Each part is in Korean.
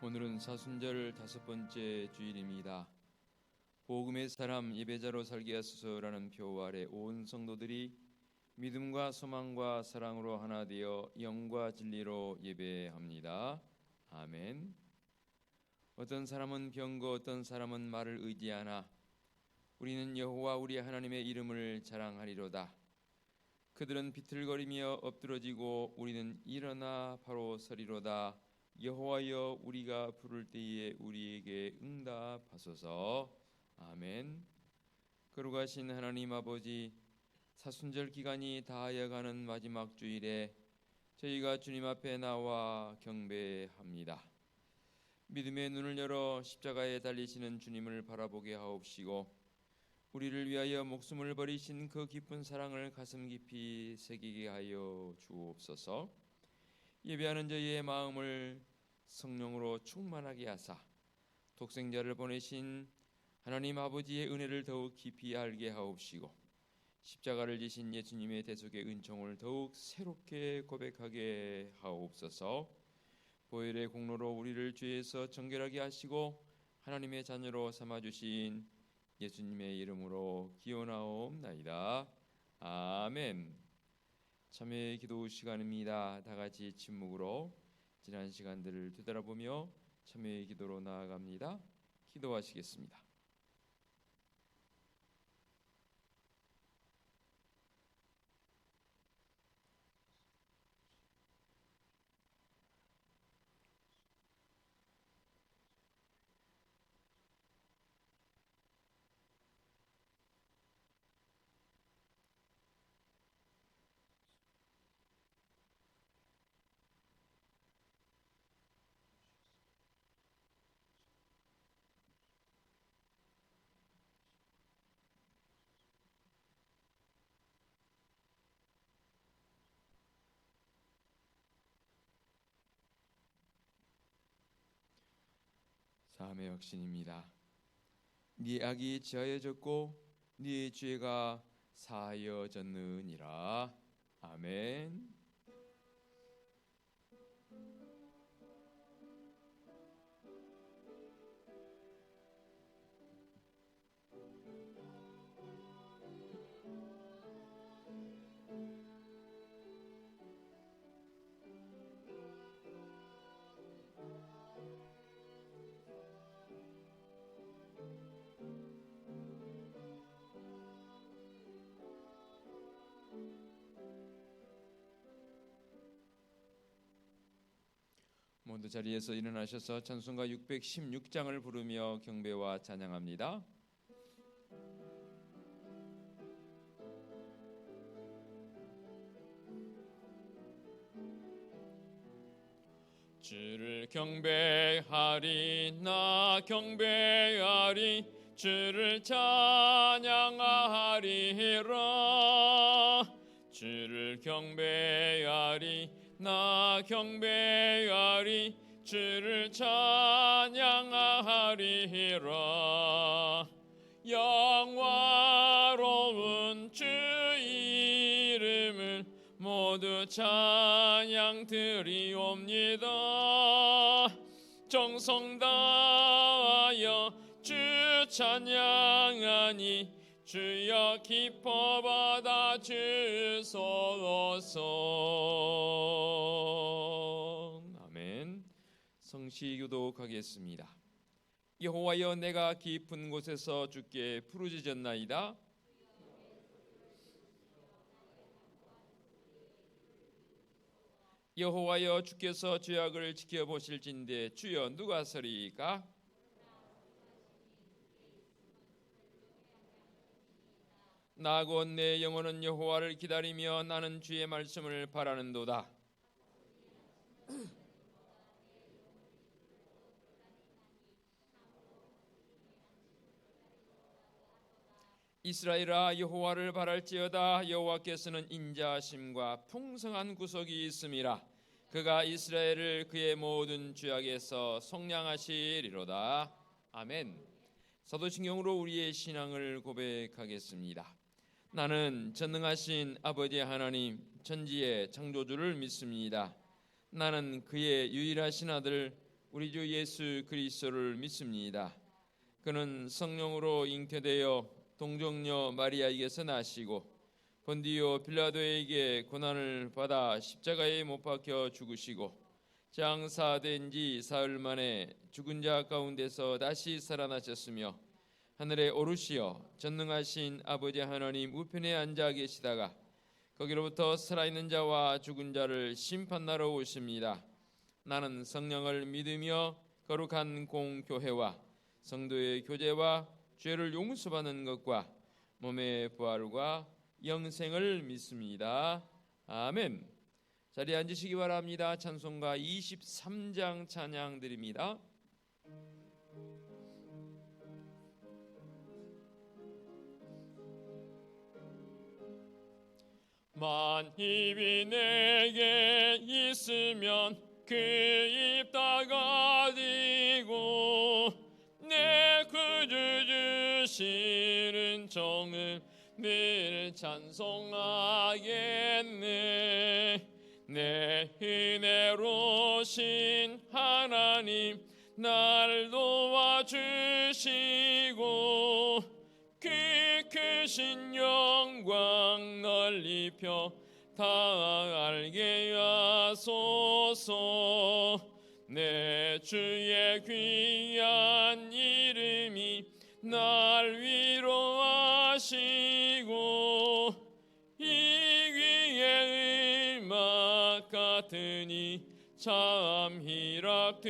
오늘은 사순절 5번째 주일입니다. 복음의 사람 예배자로 살게 하소서라는 표 아래 온 성도들이 믿음과 소망과 사랑으로 하나 되어 영과 진리로 예배합니다. 아멘. 어떤 사람은 병거, 어떤 사람은 말을 의지하나 우리는 여호와 우리 하나님의 이름을 자랑하리로다. 그들은 비틀거리며 엎드러지고 우리는 일어나 바로 서리로다. 여호와여, 우리가 부를 때에 우리에게 응답하소서. 아멘. 거룩하신 하나님 아버지, 사순절 기간이 다하여가는 마지막 주일에 저희가 주님 앞에 나와 경배합니다. 믿음의 눈을 열어 십자가에 달리시는 주님을 바라보게 하옵시고 우리를 위하여 목숨을 버리신 그 깊은 사랑을 가슴 깊이 새기게 하여 주옵소서. 예배하는 저희의 마음을 성령으로 충만하게 하사 독생자를 보내신 하나님 아버지의 은혜를 더욱 깊이 알게 하옵시고 십자가를 지신 예수님의 대속의 은총을 더욱 새롭게 고백하게 하옵소서. 보혈의 공로로 우리를 죄에서 정결하게 하시고 하나님의 자녀로 삼아주신 예수님의 이름으로 기원하옵나이다. 아멘. 참회의 기도 시간입니다. 다 같이 침묵으로 지난 시간들을 되돌아보며 참회의 기도로 나아갑니다. 기도하시겠습니다. 사함의 확신입니다. 네 악이 지하여졌고 네 죄가 사하여졌느니라. 아멘. 모두 자리에서 일어나셔서 찬송가 616장을 부르며 경배와 찬양합니다. 주를 경배하리, 나 경배하리, 주를 찬양하리라. 주를 경배하리, 나 경배하리, 주를 찬양하리라. 영화로운 주 이름을 모두 찬양 드리옵니다. 정성 다하여 주 찬양하니 주여 기뻐 받아 주소서. 아멘. 성시 교독하겠습니다. 여호와여, 내가 깊은 곳에서 주께 부르짖었나이다. 여호와여, 주께서 죄악을 지켜보실진대 주여 누가 서리이까? 나 곧 내 영혼은 여호와를 기다리며 나는 주의 말씀을 바라는도다. 이스라엘아, 여호와를 바랄지어다. 여호와께서는 인자하심과 풍성한 구속이 있음이라. 그가 이스라엘을 그의 모든 죄악에서 속량하시리로다. 아멘. 사도신경으로 우리의 신앙을 고백하겠습니다. 나는 전능하신 아버지 하나님, 천지의 창조주를 믿습니다. 나는 그의 유일하신 아들 우리 주 예수 그리스도를 믿습니다. 그는 성령으로 잉태되어 동정녀 마리아에게서 나시고 본디오 빌라도에게 고난을 받아 십자가에 못 박혀 죽으시고 장사된 지 사흘 만에 죽은 자 가운데서 다시 살아나셨으며 하늘에 오르시어 전능하신 아버지 하나님 우편에 앉아 계시다가 거기로부터 살아있는 자와 죽은 자를 심판하러 오십니다. 나는 성령을 믿으며 거룩한 공교회와 성도의 교제와 죄를 용서받는 것과 몸의 부활과 영생을 믿습니다. 아멘. 자리에 앉으시기 바랍니다. 찬송가 23장 찬양 드립니다. 만입이 내게 있으면 그 입 닫아지고 내 구주 주시는 종을 늘 찬송하겠네. 내 은혜로신 하나님 날 도와주시고 그 크신 영광 널리 펴 다 알게 하소서. 내 주의 귀한 이름이 날 위로하시고 이 귀의 음악 같으니 참 희락되도다.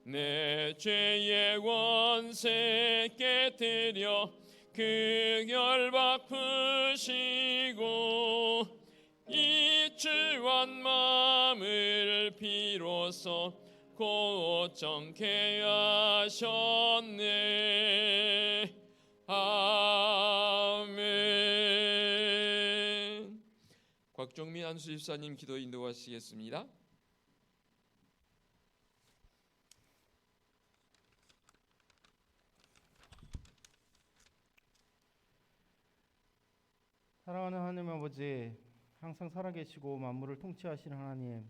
내 죄의 원세 깨뜨려 그 결박 푸시고 이 주한 마음을 비로소 곧 정케 하셨네. 아멘. 곽종민 안수 집사님 기도 인도하시겠습니다. 사랑하는 하나님 아버지, 항상 살아계시고 만물을 통치하시는 하나님,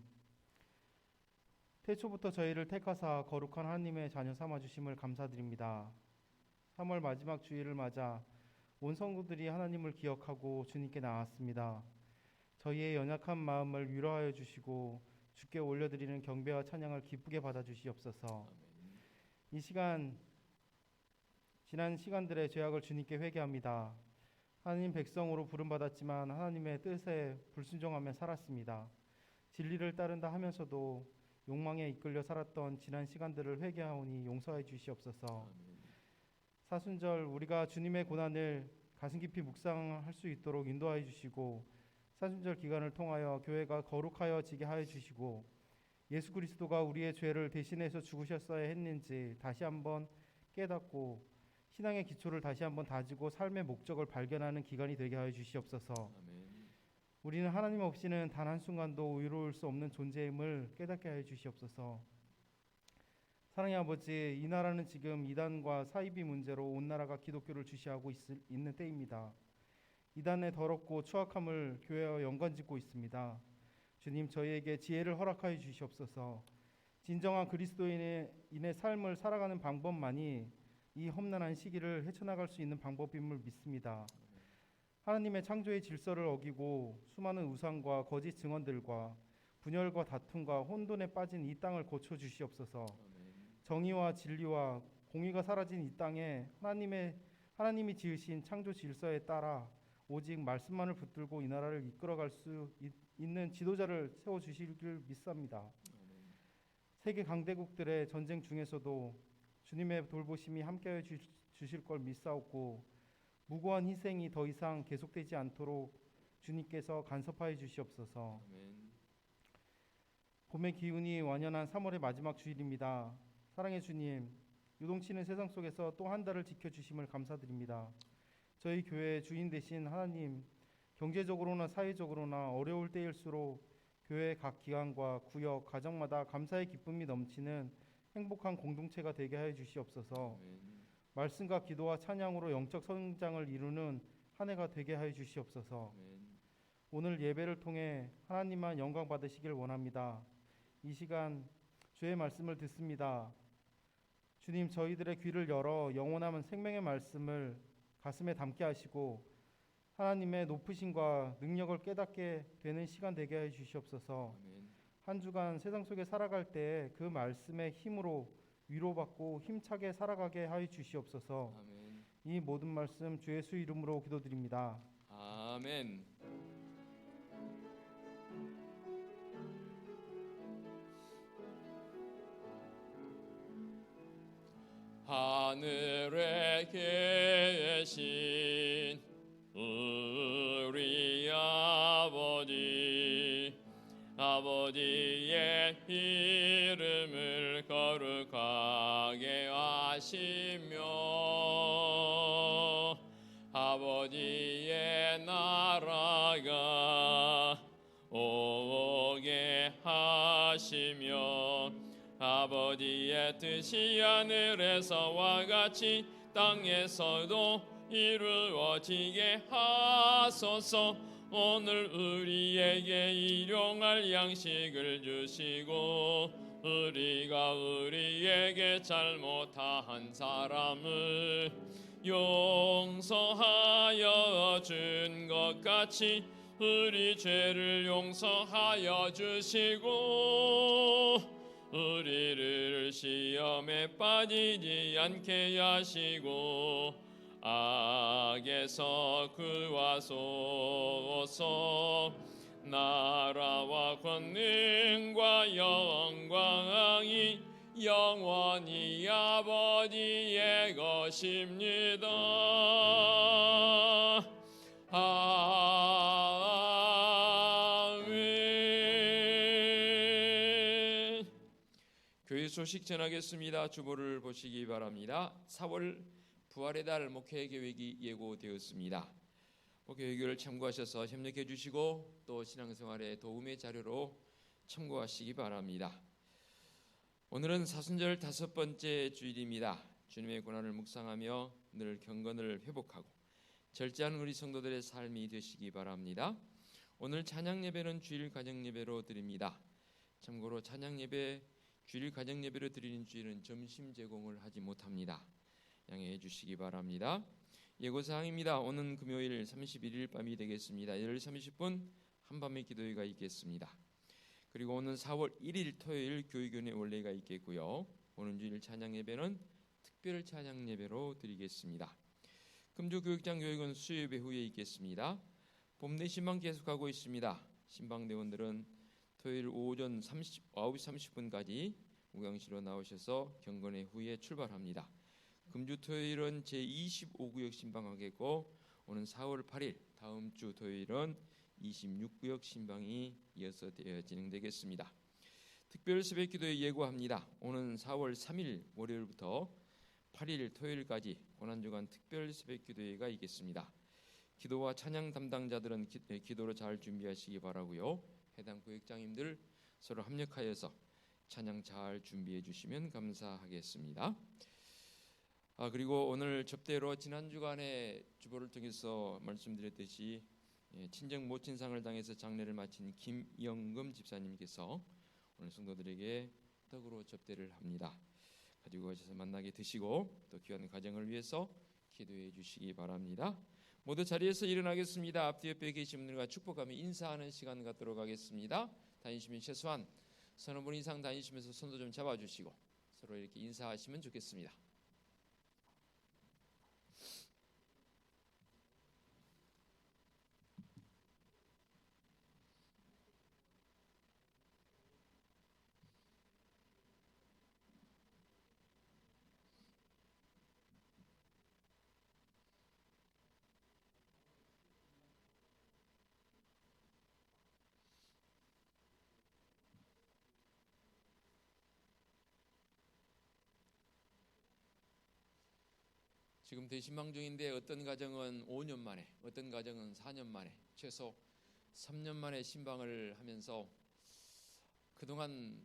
태초부터 저희를 택하사 거룩한 하나님의 자녀 삼아주심을 감사드립니다. 3월 마지막 주일을 맞아 온 성도들이 하나님을 기억하고 주님께 나왔습니다. 저희의 연약한 마음을 위로하여 주시고 주께 올려드리는 경배와 찬양을 기쁘게 받아주시옵소서. 이 시간, 지난 시간들의 죄악을 주님께 회개합니다. 하나님 백성으로 부름받았지만 하나님의 뜻에 불순종하며 살았습니다. 진리를 따른다 하면서도 욕망에 이끌려 살았던 지난 시간들을 회개하오니 용서해 주시옵소서. 사순절 우리가 주님의 고난을 가슴 깊이 묵상할 수 있도록 인도하여 주시고 사순절 기간을 통하여 교회가 거룩하여지게 하여 주시고 예수 그리스도가 우리의 죄를 대신해서 죽으셨어야 했는지 다시 한번 깨닫고 신앙의 기초를 다시 한번 다지고 삶의 목적을 발견하는 기간이 되게 하여 주시옵소서. 아멘. 우리는 하나님 없이는 단 한순간도 의로울 수 없는 존재임을 깨닫게 하여 주시옵소서. 사랑의 아버지, 이 나라는 지금 이단과 사이비 문제로 온 나라가 기독교를 주시하고 있는 때입니다. 이단의 더럽고 추악함을 교회와 연관짓고 있습니다. 주님, 저희에게 지혜를 허락하여 주시옵소서. 진정한 그리스도인의 삶을 살아가는 방법만이 이 험난한 시기를 헤쳐나갈 수 있는 방법임을 믿습니다. 하나님의 창조의 질서를 어기고 수많은 우상과 거짓 증언들과 분열과 다툼과 혼돈에 빠진 이 땅을 고쳐주시옵소서. 정의와 진리와 공의가 사라진 이 땅에 하나님이 지으신 창조 질서에 따라 오직 말씀만을 붙들고 이 나라를 이끌어갈 수 있는 지도자를 세워주시길 믿습니다. 세계 강대국들의 전쟁 중에서도 주님의 돌보심이 함께하여 주실 걸 믿사옵고 무고한 희생이 더 이상 계속되지 않도록 주님께서 간섭하여 주시옵소서. 아멘. 봄의 기운이 완연한 3월의 마지막 주일입니다. 사랑의 주님, 요동치는 세상 속에서 또 한 달을 지켜주심을 감사드립니다. 저희 교회의 주인 되신 하나님, 경제적으로나 사회적으로나 어려울 때일수록 교회 각 기관과 구역, 가정마다 감사의 기쁨이 넘치는 행복한 공동체가 되게 하여 주시옵소서. 아멘. 말씀과 기도와 찬양으로 영적 성장을 이루는 한 해가 되게 하여 주시옵소서. 아멘. 오늘 예배를 통해 하나님만 영광 받으시길 원합니다. 이 시간 주의 말씀을 듣습니다. 주님, 저희들의 귀를 열어 영원한 생명의 말씀을 가슴에 담게 하시고 하나님의 높으심과 능력을 깨닫게 되는 시간 되게 해 주시옵소서. 아멘. 한 주간 세상 속에 살아갈 때 그 말씀의 힘으로 위로받고 힘차게 살아가게 하여 주시옵소서. 아멘. 이 모든 말씀 주 예수 이름으로 기도드립니다. 아멘. 하늘에 계신 우리 아버지의 이름을 거룩하게 하시며 아버지의 나라가 오게 하시며 아버지의 뜻이 하늘에서와 같이 땅에서도 이루어지게 하소서. 오늘 우리에게 일용할 양식을 주시고 우리가 우리에게 잘못한 사람을 용서하여 준 것 같이 우리 죄를 용서하여 주시고 우리를 시험에 빠지지 않게 하시고 악에서 구하소서. 나라와 권능과 영광이 영원히 아버지의 것입니다. 아멘. 교회 소식 전하겠습니다. 주보를 보시기 바랍니다. 4월 부활의 달 목회 계획이 예고되었습니다. 목회 계획을 참고하셔서 협력해 주시고 또 신앙생활에 도움의 자료로 참고하시기 바랍니다. 오늘은 사순절 5번째 주일입니다. 주님의 고난을 묵상하며 늘 경건을 회복하고 절제하는 우리 성도들의 삶이 되시기 바랍니다. 오늘 찬양 예배는 주일 가정 예배로 드립니다. 참고로 찬양 예배 주일 가정 예배로 드리는 주일은 점심 제공을 하지 못합니다. 양해해 주시기 바랍니다. 예고사항입니다. 오는 금요일 31일 밤이 되겠습니다. 10시 30분 한밤의 기도회가 있겠습니다. 그리고 오는 4월 1일 토요일 교육위원회 원래가 있겠고요. 오는 주일 찬양 예배는 특별 찬양 예배로 드리겠습니다. 금주교육장 교육은 수요예배 후에 있겠습니다. 봄내 신방 계속하고 있습니다. 신방대원들은 토요일 오전 9시 30분까지 우강시로 나오셔서 경건회 후에 출발합니다. 금주 토요일은 제25구역 신방하겠고 오는 4월 8일 다음 주 토요일은 26구역 신방이 이어서 진행되겠습니다. 특별 새벽 기도에 예고합니다. 오는 4월 3일 월요일부터 8일 토요일까지 고난주간 특별 새벽 기도회가 있겠습니다. 기도와 찬양 담당자들은 기도로 잘 준비하시기 바라고요. 해당 구역장님들 서로 합력하여서 찬양 잘 준비해 주시면 감사하겠습니다. 그리고 오늘 접대로 지난 주간에 주보를 통해서 말씀드렸듯이 친정 모친상을 당해서 장례를 마친 김영금 집사님께서 오늘 성도들에게 떡으로 접대를 합니다. 가지고 가셔서 만나게 드시고 또 귀한 가정을 위해서 기도해 주시기 바랍니다. 모두 자리에서 일어나겠습니다. 앞뒤 옆에 계신 분들과 축복하며 인사하는 시간 갖도록 하겠습니다. 다니시면 최소한 서너 분 이상 다니시면서 손도 좀 잡아주시고 서로 이렇게 인사하시면 좋겠습니다. 지금 대신방 중인데 어떤 가정은 5년 만에, 어떤 가정은 4년 만에, 최소 3년 만에 신방을 하면서 그동안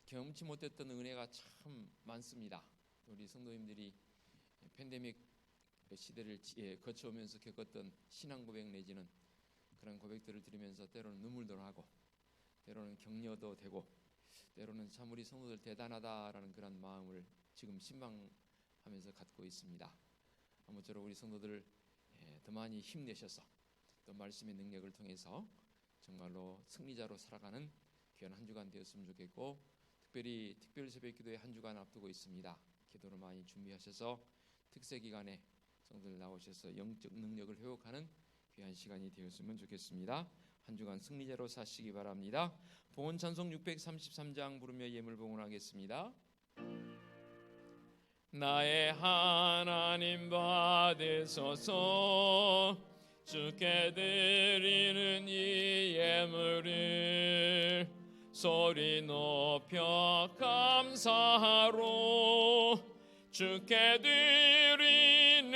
경험치 못했던 은혜가 참 많습니다. 우리 성도님들이 팬데믹 시대를 거쳐오면서 겪었던 신앙 고백 내지는 그런 고백들을 들으면서 때로는 눈물도 나고 때로는 격려도 되고 때로는 참 우리 성도들 대단하다라는 그런 마음을 지금 신방하면서 갖고 있습니다. 아무쪼록 우리 성도들 더 많이 힘내셔서 또 말씀의 능력을 통해서 정말로 승리자로 살아가는 귀한 한 주간 되었으면 좋겠고, 특별히 특별 새벽 기도에 한 주간 앞두고 있습니다. 기도를 많이 준비하셔서 특세 기간에 성도들 나오셔서 영적 능력을 회복하는 귀한 시간이 되었으면 좋겠습니다. 한 주간 승리자로 사시기 바랍니다. 봉헌 찬송 633장 부르며 예물 봉헌하겠습니다. 나의 하나님 받으소서, 주께 드리는 이 예물을 소리 높여 감사하로 주께 드리네.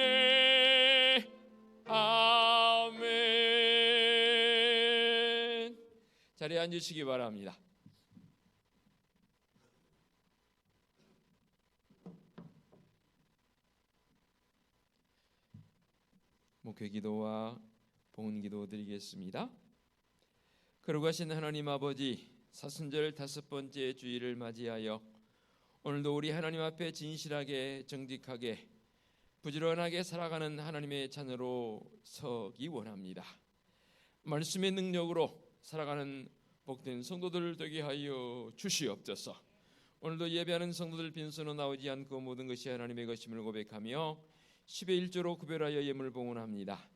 아멘. 자리에 앉으시기 바랍니다. 목회 기도와 봉헌 기도 드리겠습니다. 거룩하신 하나님 아버지, 사순절 5번째 주일을 맞이하여 오늘도 우리 하나님 앞에 진실하게 정직하게 부지런하게 살아가는 하나님의 자녀로 서기 원합니다. 말씀의 능력으로 살아가는 복된 성도들 되게 하여 주시옵소서. 오늘도 예배하는 성도들 빈손으로 나오지 않고 모든 것이 하나님의 것임을 고백하며 10의 1조로 구별하여 예물 봉헌합니다.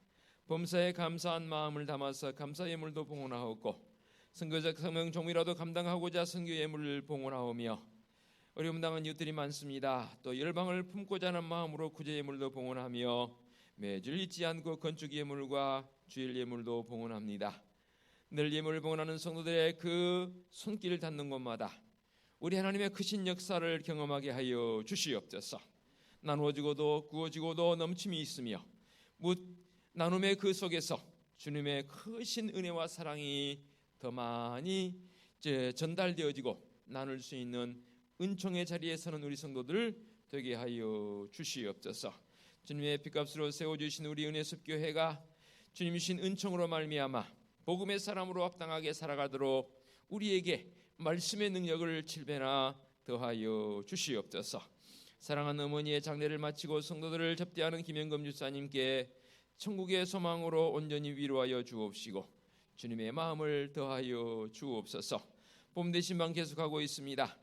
범사에 감사한 마음을 담아서 감사 예물도 봉헌하옵고, 선교적 사명 종이라도 감당하고자 선교 예물을 봉헌하오며, 어려움 당한 이웃들이 많습니다. 또 열방을 품고자 하는 마음으로 구제 예물도 봉헌하며, 매주 잊지 않고 건축 예물과 주일 예물도 봉헌합니다. 늘 예물을 봉헌하는 성도들의 그 손길을 닿는 곳마다 우리 하나님의 크신 역사를 경험하게 하여 주시옵소서. 나누어지고도 구워지고도 넘침이 있으며 묻 나눔의 그 속에서 주님의 크신 은혜와 사랑이 더 많이 전달되어지고 나눌 수 있는 은총의 자리에 서는 우리 성도들 되게 하여 주시옵소서. 주님의 핏값으로 세워주신 우리 은혜숲교회가 주님이신 은총으로 말미암아 복음의 사람으로 합당하게 살아가도록 우리에게 말씀의 능력을 7배나 더하여 주시옵소서. 사랑하는 어머니의 장례를 마치고 성도들을 접대하는 김영검 주사님께 천국의 소망으로 온전히 위로하여 주옵시고 주님의 마음을 더하여 주옵소서. 봄 대신방 계속하고 있습니다.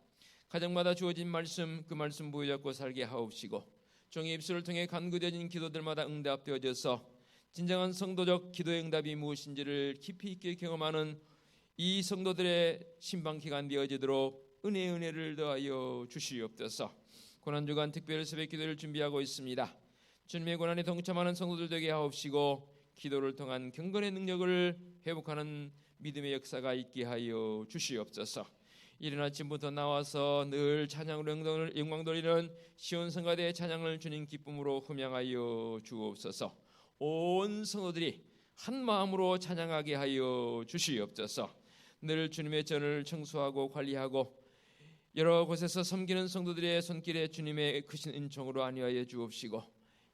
가정마다 주어진 말씀, 그 말씀 부여잡고 살게 하옵시고 종의 입술을 통해 간구되어진 기도들마다 응답되어져서 진정한 성도적 기도의 응답이 무엇인지를 깊이 있게 경험하는 이 성도들의 신방기간 되어지도록 은혜를 더하여 주시옵소서. 고난주간 특별 새벽 기도를 준비하고 있습니다. 주님의 고난에 동참하는 성도들 되게 하옵시고 기도를 통한 경건의 능력을 회복하는 믿음의 역사가 있게 하여 주시옵소서. 이른 아침부터 나와서 늘 찬양으로 영광 돌리는 시온 성가대의 찬양을 주님 기쁨으로 흠양하여 주옵소서. 온 성도들이 한 마음으로 찬양하게 하여 주시옵소서. 늘 주님의 전을 청소하고 관리하고 여러 곳에서 섬기는 성도들의 손길에 주님의 크신 은총으로 안위하여 주옵시고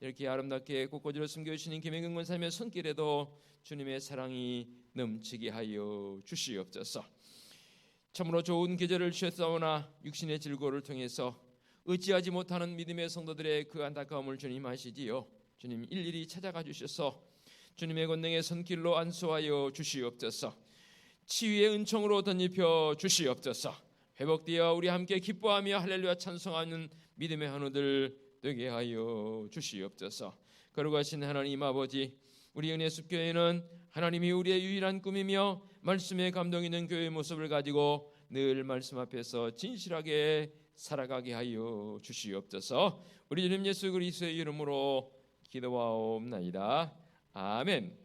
이렇게 아름답게 꽃꽂이로 섬겨주시는 김영경 권사님의 손길에도 주님의 사랑이 넘치게 하여 주시옵소서. 참으로 좋은 계절을 주셨사오나 육신의 질고를 통해서 의지하지 못하는 믿음의 성도들의 그 안타까움을 주님 아시지요. 주님 일일이 찾아가 주셔서 주님의 권능의 손길로 안수하여 주시옵소서. 치유의 은총으로 덧입혀 주시옵소서. 회복되어 우리 함께 기뻐하며 할렐루야 찬송하는 믿음의 한우들 되게 하여 주시옵소서. 거룩하신 하나님 아버지, 우리 은혜숲교회는 하나님이 우리의 유일한 꿈이며 말씀에 감동 있는 교회의 모습을 가지고 늘 말씀 앞에서 진실하게 살아가게 하여 주시옵소서. 우리 주님 예수 그리스도의 이름으로 기도하옵나이다. 아멘.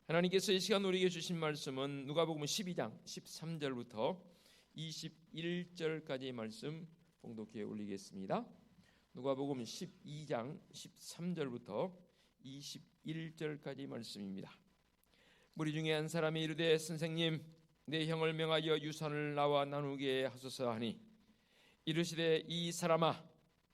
하나님께서 이 시간 우리에게 주신 말씀은 누가복음 12장 13절부터 21절까지의 말씀 봉독기에 올리겠습니다. 누가복음 12장 13절부터 21절까지 말씀입니다. 무리 중에 한 사람이 이르되 선생님, 내 형을 명하여 유산을 나와 나누게 하소서 하니 이르시되 이 사람아,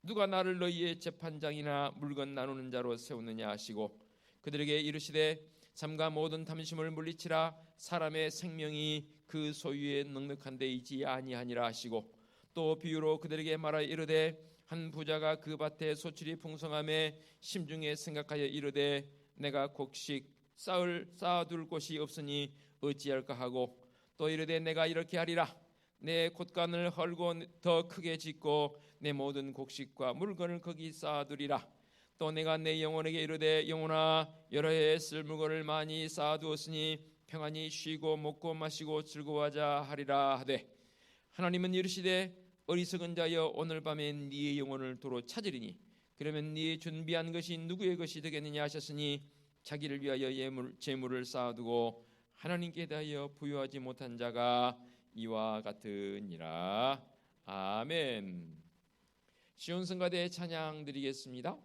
누가 나를 너희의 재판장이나 물건 나누는 자로 세우느냐 하시고 그들에게 이르시되 삼가 모든 탐심을 물리치라. 사람의 생명이 그 소유에 넉넉한 데 있지 아니하니라 하시고, 또 비유로 그들에게 말하여 이르되 한 부자가 그 밭에 소출이 풍성함에 심중에 생각하여 이르되 내가 곡식 쌓아둘 곳이 없으니 어찌할까 하고, 또 이르되 내가 이렇게 하리라. 내 곶간을 헐고 더 크게 짓고 내 모든 곡식과 물건을 거기 쌓아두리라. 또 내가 내 영혼에게 이르되 영혼아, 여러 해에 쓸 물건을 많이 쌓아두었으니 평안히 쉬고 먹고 마시고 즐거워하자 하리라 하되, 하나님은 이르시되 어리석은 자여, 오늘 밤에 네의 영혼을 도로 찾으리니 그러면 네의 준비한 것이 누구의 것이 되겠느냐 하셨으니, 자기를 위하여 재물을 쌓아두고 하나님께 대하여 부유하지 못한 자가 이와 같으니라. 아멘. 시온 성가대 찬양 드리겠습니다.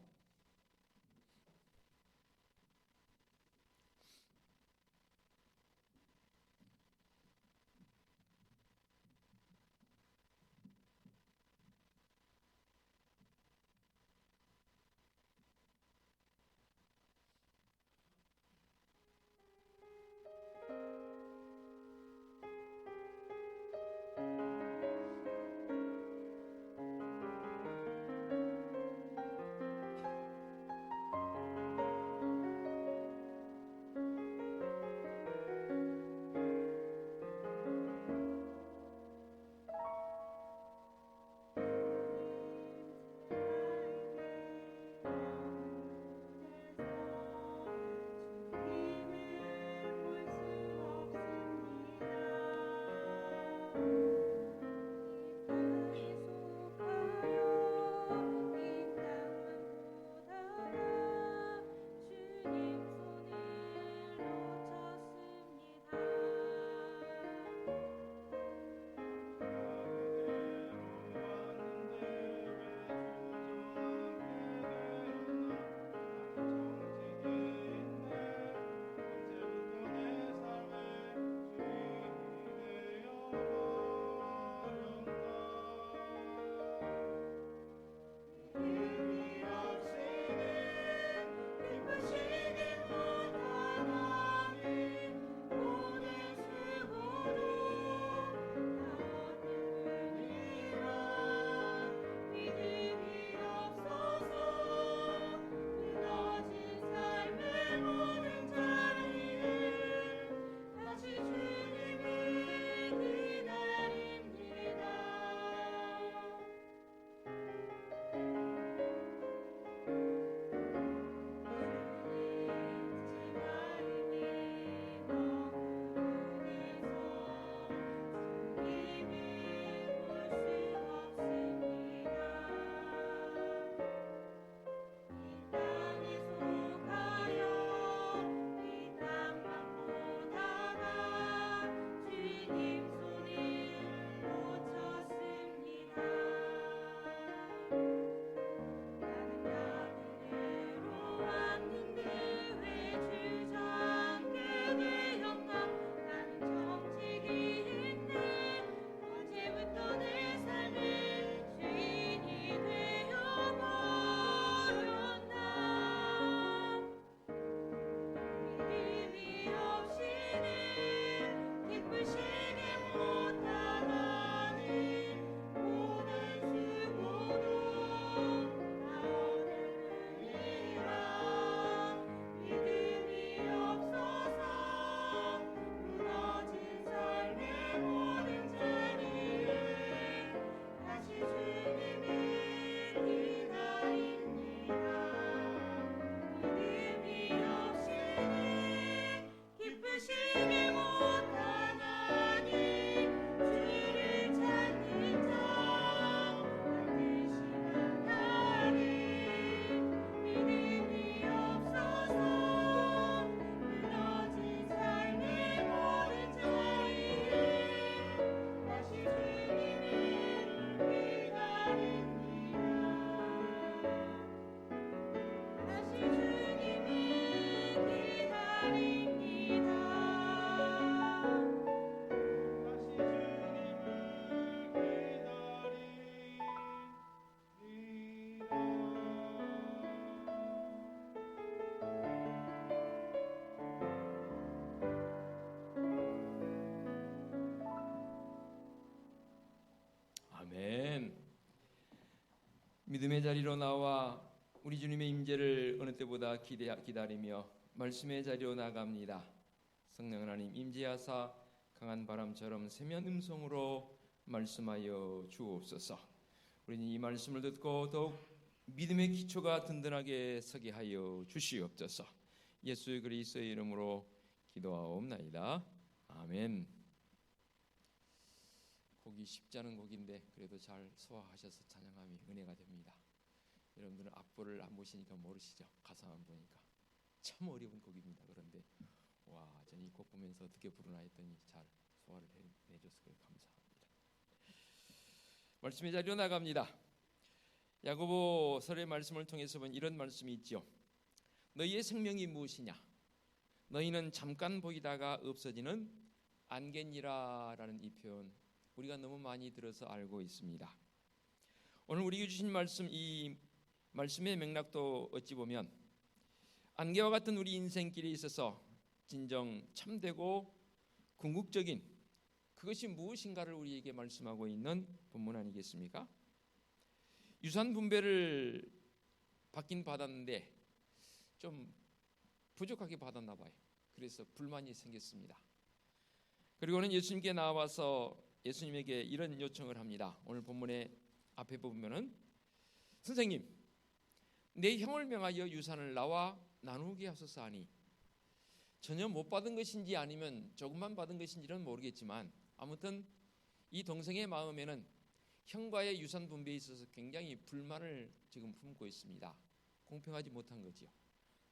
믿음의 자리로 나와 우리 주님의 임재를 어느 때보다 기다리며 말씀의 자리로 나갑니다. 성령 하나님 임재하사 강한 바람처럼 세면 음성으로 말씀하여 주옵소서. 우리는 이 말씀을 듣고 더욱 믿음의 기초가 든든하게 서게 하여 주시옵소서. 예수 그리스도의 이름으로 기도하옵나이다. 아멘. 곡이 쉽지 않은 곡인데 그래도 잘 소화하셔서 찬양함이 은혜가 됩니다. 여러분들은 악보를 안 보시니까 모르시죠? 가사만 보니까 참 어려운 곡입니다. 그런데 와, 저는 이 곡 보면서 어떻게 부르나 했더니 잘 소화를 해줘서 감사합니다. 말씀의 자리로 나갑니다. 야고보서의 말씀을 통해서 본 이런 말씀이 있죠. 너희의 생명이 무엇이냐? 너희는 잠깐 보이다가 없어지는 안개니라라는 이 표현 우리가 너무 많이 들어서 알고 있습니다. 오늘 우리에게 주신 말씀, 이 말씀의 맥락도 어찌 보면 안개와 같은 우리 인생길에 있어서 진정 참되고 궁극적인 그것이 무엇인가를 우리에게 말씀하고 있는 본문 아니겠습니까? 유산 분배를 받긴 받았는데 좀 부족하게 받았나 봐요. 그래서 불만이 생겼습니다. 그리고는 예수님께 나와서 예수님에게 이런 요청을 합니다. 오늘 본문의 앞에 보면은 선생님, 내 형을 명하여 유산을 나와 나누게 하소서 하니 전혀 못 받은 것인지 아니면 조금만 받은 것인지는 모르겠지만 아무튼 이 동생의 마음에는 형과의 유산 분배에 있어서 굉장히 불만을 지금 품고 있습니다. 공평하지 못한 거지요.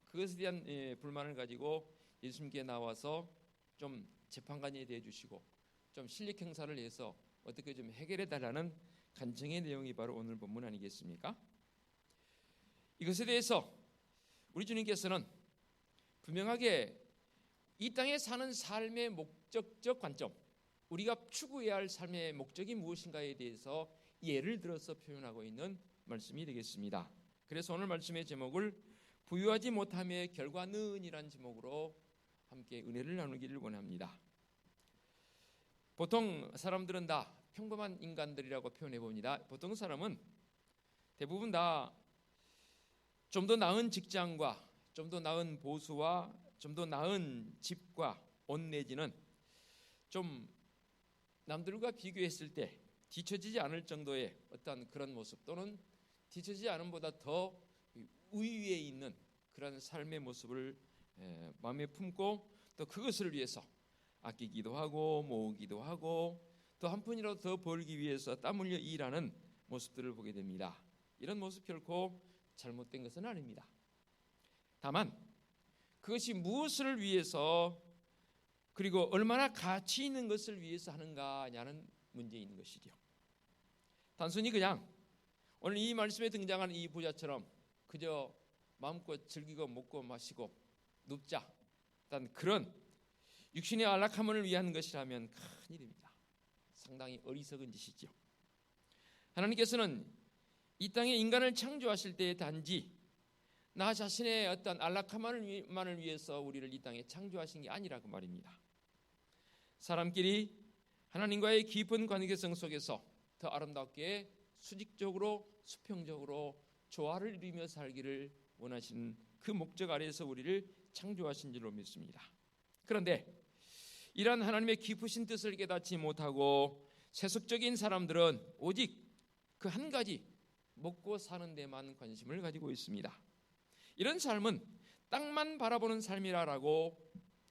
그것에 대한 불만을 가지고 예수님께 나와서 좀 재판관이 되어 주시고 좀 실력 행사를 해서 어떻게 좀 해결해 달라는 간청의 내용이 바로 오늘 본문 아니겠습니까? 이것에 대해서 우리 주님께서는 분명하게 이 땅에 사는 삶의 목적적 관점, 우리가 추구해야 할 삶의 목적이 무엇인가에 대해서 예를 들어서 표현하고 있는 말씀이 되겠습니다. 그래서 오늘 말씀의 제목을 부유하지 못함의 결과는 이란 제목으로 함께 은혜를 나누기를 원합니다. 보통 사람들은 다 평범한 인간들이라고 표현해 봅니다. 보통 사람은 대부분 다 좀 더 나은 직장과 좀 더 나은 보수와 좀 더 나은 집과 옷 내지는 좀 남들과 비교했을 때 뒤처지지 않을 정도의 어떤 그런 모습 또는 뒤처지지 않은 보다 더 우위에 있는 그런 삶의 모습을 마음에 품고 또 그것을 위해서 아끼기도 하고 모으기도 하고 또 한 푼이라도 더 벌기 위해서 땀 흘려 일하는 모습들을 보게 됩니다. 이런 모습 결코 잘못된 것은 아닙니다. 다만 그것이 무엇을 위해서 그리고 얼마나 가치 있는 것을 위해서 하는가냐는 문제인 것이죠. 단순히 그냥 오늘 이 말씀에 등장하는 이 부자처럼 그저 마음껏 즐기고 먹고 마시고 눕자 단 그런 육신의 안락함을 위한 것이라면 큰일입니다. 상당히 어리석은 짓이죠. 하나님께서는 이 땅에 인간을 창조하실 때 단지 나 자신의 어떤 안락함만을 위해서 우리를 이 땅에 창조하신 게 아니라고 말입니다. 사람끼리 하나님과의 깊은 관계성 속에서 더 아름답게 수직적으로 수평적으로 조화를 이루며 살기를 원하시는 그 목적 아래에서 우리를 창조하신 줄로 믿습니다. 그런데 이러한 하나님의 깊으신 뜻을 깨닫지 못하고 세속적인 사람들은 오직 그 한 가지 먹고 사는 데만 관심을 가지고 있습니다. 이런 삶은 땅만 바라보는 삶이라고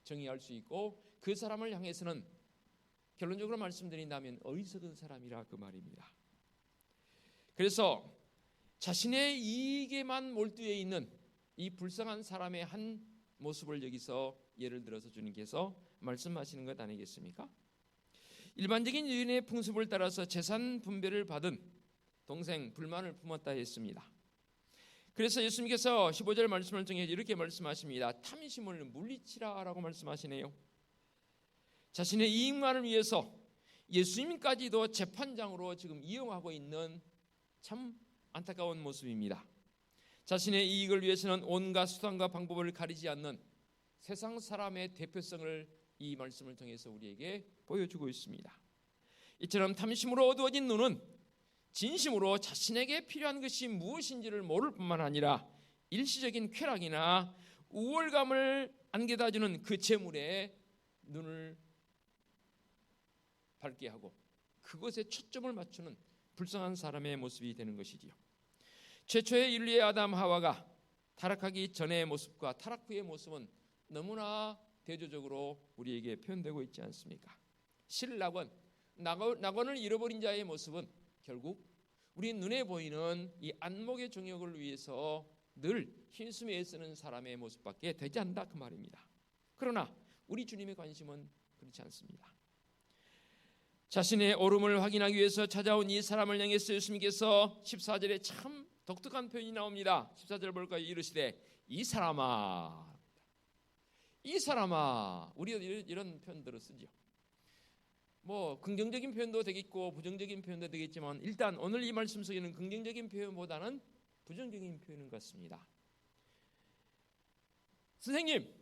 정의할 수 있고 그 사람을 향해서는 결론적으로 말씀드린다면 어리석은 사람이라 그 말입니다. 그래서 자신의 이익에만 몰두해 있는 이 불쌍한 사람의 한 모습을 여기서 예를 들어서 주님께서 말씀하시는 것 아니겠습니까? 일반적인 유인의 풍습을 따라서 재산 분배를 받은 동생 불만을 품었다 했습니다. 그래서 예수님께서 15절 말씀을 통해 이렇게 말씀하십니다. 탐심을 물리치라라고 말씀하시네요. 자신의 이익만을 위해서 예수님까지도 재판장으로 지금 이용하고 있는 참 안타까운 모습입니다. 자신의 이익을 위해서는 온갖 수단과 방법을 가리지 않는 세상 사람의 대표성을 이 말씀을 통해서 우리에게 보여주고 있습니다. 이처럼 탐심으로 어두워진 눈은 진심으로 자신에게 필요한 것이 무엇인지를 모를 뿐만 아니라 일시적인 쾌락이나 우월감을 안겨다주는 그 재물에 눈을 밝게 하고 그것에 초점을 맞추는 불쌍한 사람의 모습이 되는 것이지요. 최초의 인류의 아담 하와가 타락하기 전의 모습과 타락 후의 모습은 너무나 대조적으로 우리에게 표현되고 있지 않습니까? 실낙원, 낙원을 잃어버린 자의 모습은 결국 우리 눈에 보이는 이 안목의 정욕을 위해서 늘 힘쓰며 애쓰는 사람의 모습밖에 되지 않는다 그 말입니다. 그러나 우리 주님의 관심은 그렇지 않습니다. 자신의 옳음을 확인하기 위해서 찾아온 이 사람을 향해서 예수님께서 14절에 참 독특한 표현이 나옵니다. 14절 볼까요? 이르시되 이 사람아, 이 사람아. 우리가 이런 표현들을 쓰죠. 뭐 긍정적인 표현도 되겠고 부정적인 표현도 되겠지만 일단 오늘 이 말씀 속에는 긍정적인 표현보다는 부정적인 표현인 것 같습니다. 선생님,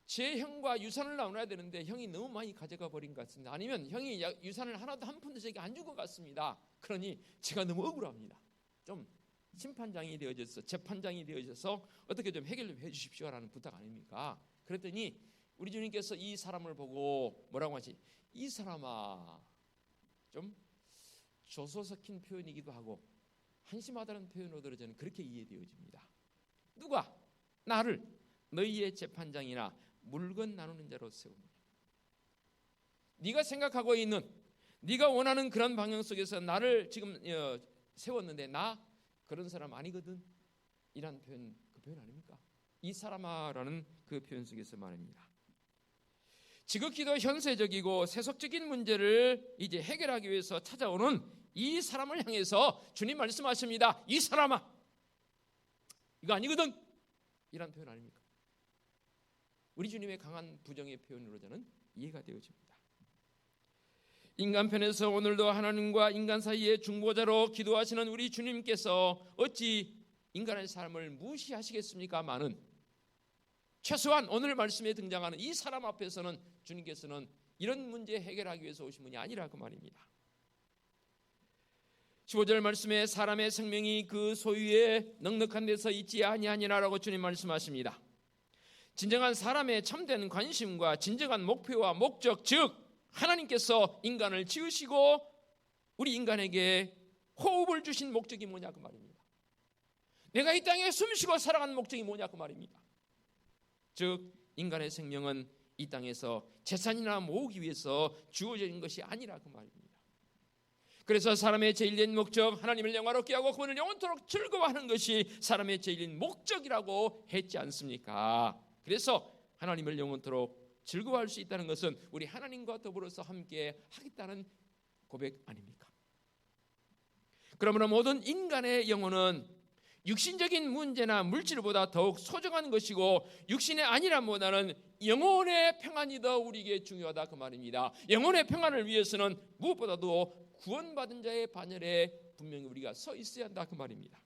제 형과 유산을 나눠야 되는데 형이 너무 많이 가져가 버린 것 같습니다. 아니면 형이 유산을 하나도 한 푼도 제게 안 준 것 같습니다. 그러니 제가 너무 억울합니다. 좀 심판장이 되어져서 재판장이 되어져서 어떻게 좀 해결 좀 해주십시오라는 부탁 아닙니까? 그랬더니 우리 주님께서 이 사람을 보고 뭐라고 하지? 이 사람아. 좀 조소 섞인 표현이기도 하고 한심하다는 표현으로 저는 그렇게 이해되어집니다. 누가 나를 너희의 재판장이나 물건 나누는 자로 세우느냐? 네가 생각하고 있는, 네가 원하는 그런 방향 속에서 나를 지금 세웠는데 나 그런 사람 아니거든. 이란 표현, 그 표현 아닙니까? 이 사람아라는 그 표현 속에서 말입니다. 지극히도 현세적이고 세속적인 문제를 이제 해결하기 위해서 찾아오는 이 사람을 향해서 주님 말씀하십니다. 이 사람아, 이거 아니거든. 이란 표현 아닙니까? 우리 주님의 강한 부정의 표현으로 저는 이해가 되어집니다. 인간편에서 오늘도 하나님과 인간 사이의 중보자로 기도하시는 우리 주님께서 어찌 인간의 삶을 무시하시겠습니까? 많은 최소한 오늘 말씀에 등장하는 이 사람 앞에서는 주님께서는 이런 문제 해결하기 위해서 오신 분이 아니라 그 말입니다. 15절 말씀에 사람의 생명이 그 소유에 넉넉한 데서 있지 아니하니라라고 주님 말씀하십니다. 진정한 사람의 참된 관심과 진정한 목표와 목적, 즉 하나님께서 인간을 지으시고 우리 인간에게 호흡을 주신 목적이 뭐냐 그 말입니다. 내가 이 땅에 숨쉬고 살아가는 목적이 뭐냐 그 말입니다. 즉 인간의 생명은 이 땅에서 재산이나 모으기 위해서 주어진 것이 아니라 그 말입니다. 그래서 사람의 제일된 목적, 하나님을 영화롭게 하고 그분을 영원토록 즐거워하는 것이 사람의 제일인 목적이라고 했지 않습니까? 그래서 하나님을 영원토록 즐거워할 수 있다는 것은 우리 하나님과 더불어서 함께 하겠다는 고백 아닙니까? 그러므로 모든 인간의 영혼은 육신적인 문제나 물질보다 더욱 소중한 것이고 육신의 안일함보다는 영혼의 평안이 더 우리에게 중요하다 그 말입니다. 영혼의 평안을 위해서는 무엇보다도 구원받은 자의 반열에 분명히 우리가 서 있어야 한다 그 말입니다.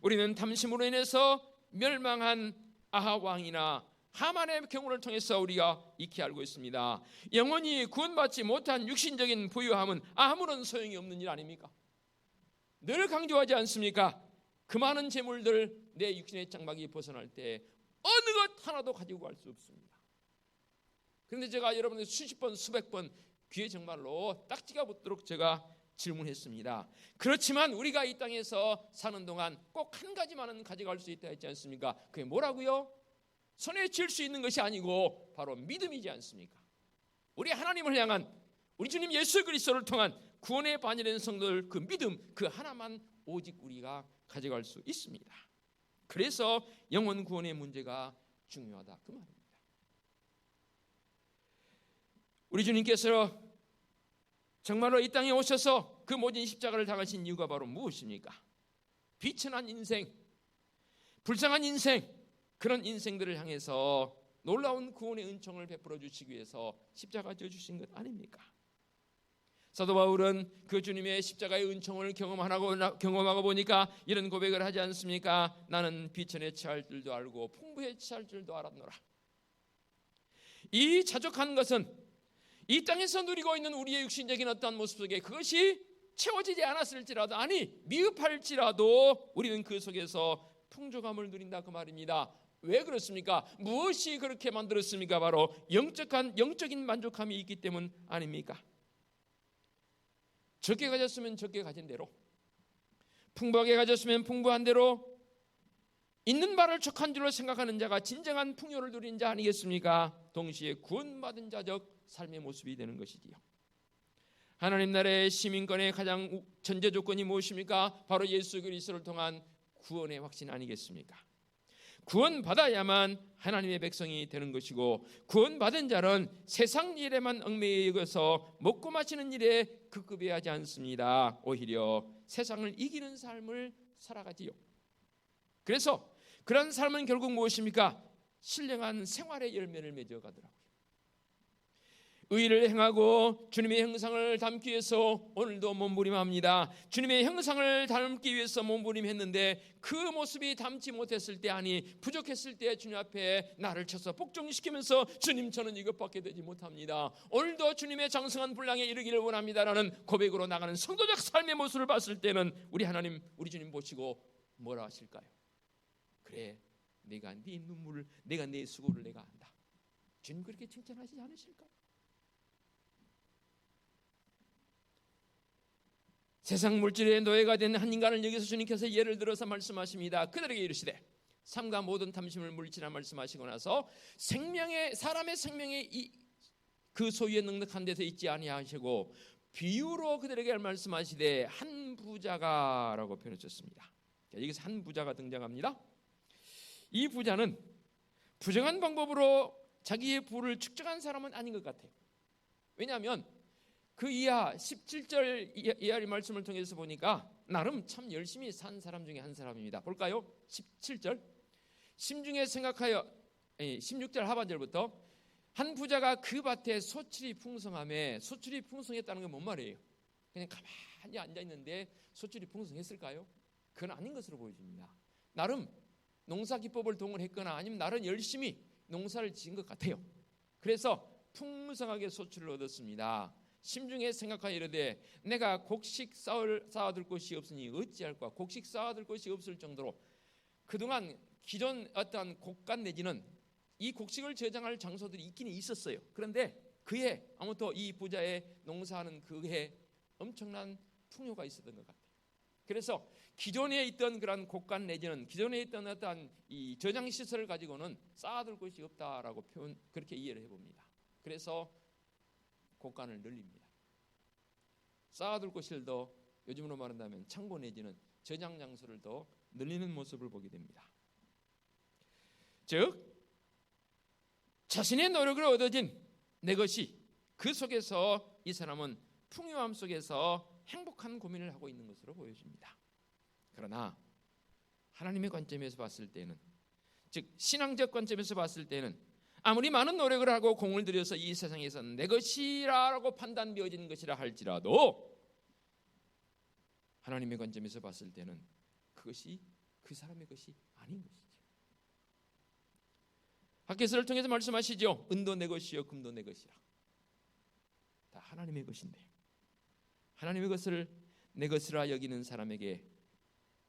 우리는 탐심으로 인해서 멸망한 아하 왕이나 하만의 경우를 통해서 우리가 익히 알고 있습니다. 영원히 구원받지 못한 육신적인 부유함은 아무런 소용이 없는 일 아닙니까? 늘 강조하지 않습니까? 그 많은 재물들 내 육신의 장막이 벗어날 때 어느 것 하나도 가지고 갈 수 없습니다. 그런데 제가 여러분들 수십 번 수백 번 귀에 정말로 딱지가 붙도록 제가 질문했습니다. 그렇지만 우리가 이 땅에서 사는 동안 꼭 한 가지만은 가져갈 수 있다 했지 않습니까? 그게 뭐라고요? 손에 쥘 수 있는 것이 아니고 바로 믿음이지 않습니까? 우리 하나님을 향한 우리 주님 예수 그리스도를 통한 구원의 반열된 성도들 그 믿음 그 하나만 오직 우리가 가져갈 수 있습니다. 그래서 영혼 구원의 문제가 중요하다 그 말입니다. 우리 주님께서 정말로 이 땅에 오셔서 그 모진 십자가를 당하신 이유가 바로 무엇입니까? 비천한 인생, 불쌍한 인생, 그런 인생들을 향해서 놀라운 구원의 은총을 베풀어 주시기 위해서 십자가 져 주신 것 아닙니까? 사도 바울은 그 주님의 십자가의 은총을 경험하고 보니까 이런 고백을 하지 않습니까? 나는 비천에 처할 줄도 알고 풍부에 처할 줄도 알았노라. 이 자족한 것은 이 땅에서 누리고 있는 우리의 육신적인 어떠한 모습 속에 그것이 채워지지 않았을지라도, 아니 미흡할지라도 우리는 그 속에서 풍족함을 누린다 그 말입니다. 왜 그렇습니까? 무엇이 그렇게 만들었습니까? 바로 영적인 만족함이 있기 때문 아닙니까? 적게 가졌으면 적게 가진 대로, 풍부하게 가졌으면 풍부한 대로, 있는 바를 족한 줄로 생각하는 자가 진정한 풍요를 누리는 자 아니겠습니까? 동시에 구원받은 자적 삶의 모습이 되는 것이지요. 하나님 나라의 시민권의 가장 전제 조건이 무엇입니까? 바로 예수 그리스도를 통한 구원의 확신 아니겠습니까? 구원받아야만 하나님의 백성이 되는 것이고, 구원받은 자는 세상 일에만 얽매여 여겨서 먹고 마시는 일에 급급해하지 않습니다. 오히려 세상을 이기는 삶을 살아가지요. 그래서 그런 삶은 결국 무엇입니까? 신령한 생활의 열매를 맺어가더라고요. 의를 행하고 주님의 형상을 담기 위해서 오늘도 몸부림합니다. 주님의 형상을 담기 위해서 몸부림했는데 그 모습이 담지 못했을 때, 아니 부족했을 때 주님 앞에 나를 쳐서 복종시키면서 주님 저는 이것밖에 되지 못합니다, 오늘도 주님의 장성한 분량에 이르기를 원합니다라는 고백으로 나가는 성도적 삶의 모습을 봤을 때는 우리 하나님, 우리 주님 보시고 뭐라 하실까요? 그래, 내가 네 눈물을, 내가 네 수고를 내가 안다. 주님 그렇게 칭찬하시지 않으실까요? 세상 물질의 노예가 된 한 인간을 여기서 주님께서 예를 들어서 말씀하십니다. 그들에게 이르시되 삼가 모든 탐심을 물리치라 말씀하시고 나서 사람의 생명의 그 소유에 넉넉한 데서 있지 아니하시고 비유로 그들에게 말씀하시되 한 부자가라고 표현하셨습니다. 여기서 한 부자가 등장합니다. 이 부자는 부정한 방법으로 자기의 부를 축적한 사람은 아닌 것 같아요. 왜냐하면 그 이하 17절 이하의 말씀을 통해서 보니까 나름 참 열심히 산 사람 중에 한 사람입니다. 볼까요? 17절 심중에 생각하여, 16절 하반절부터 한 부자가 그 밭에 소출이 풍성함에, 소출이 풍성했다는 건 뭔 말이에요? 그냥 가만히 앉아있는데 소출이 풍성했을까요? 그건 아닌 것으로 보여집니다. 나름 농사 기법을 동원했거나 아니면 나름 열심히 농사를 지은 것 같아요. 그래서 풍성하게 소출을 얻었습니다. 심중에 생각하여 이르되 내가 곡식 쌓아둘 곳이 없으니 어찌할까. 곡식 쌓아둘 곳이 없을 정도로 그동안 기존 어떠한 곡간 내지는 이 곡식을 저장할 장소들이 있기는 있었어요. 그런데 그해 아무튼 이 부자의 농사하는 그해 엄청난 풍요가 있었던 것 같아요. 그래서 기존에 있던 그런 곡간 내지는 기존에 있던 어떠한 이 저장 시설을 가지고는 쌓아둘 곳이 없다라고 그렇게 이해를 해봅니다. 그래서 곡간을 늘립니다. 쌓아둘 곳을 더, 요즘으로 말한다면 창고 내지는 저장 장소를 더 늘리는 모습을 보게 됩니다. 즉 자신의 노력으로 얻어진 내 것이, 그 속에서 이 사람은 풍요함 속에서 행복한 고민을 하고 있는 것으로 보여집니다. 그러나 하나님의 관점에서 봤을 때는, 즉 신앙적 관점에서 봤을 때는 아무리 많은 노력을 하고 공을 들여서 이 세상에서 내 것이라고 판단되어지는 것이라 할지라도 하나님의 관점에서 봤을 때는 그것이 그 사람의 것이 아닌 것이죠. 학개서를 통해서 말씀하시죠. 은도 내 것이요 금도 내 것이라. 다 하나님의 것인데 하나님의 것을 내 것이라 여기는 사람에게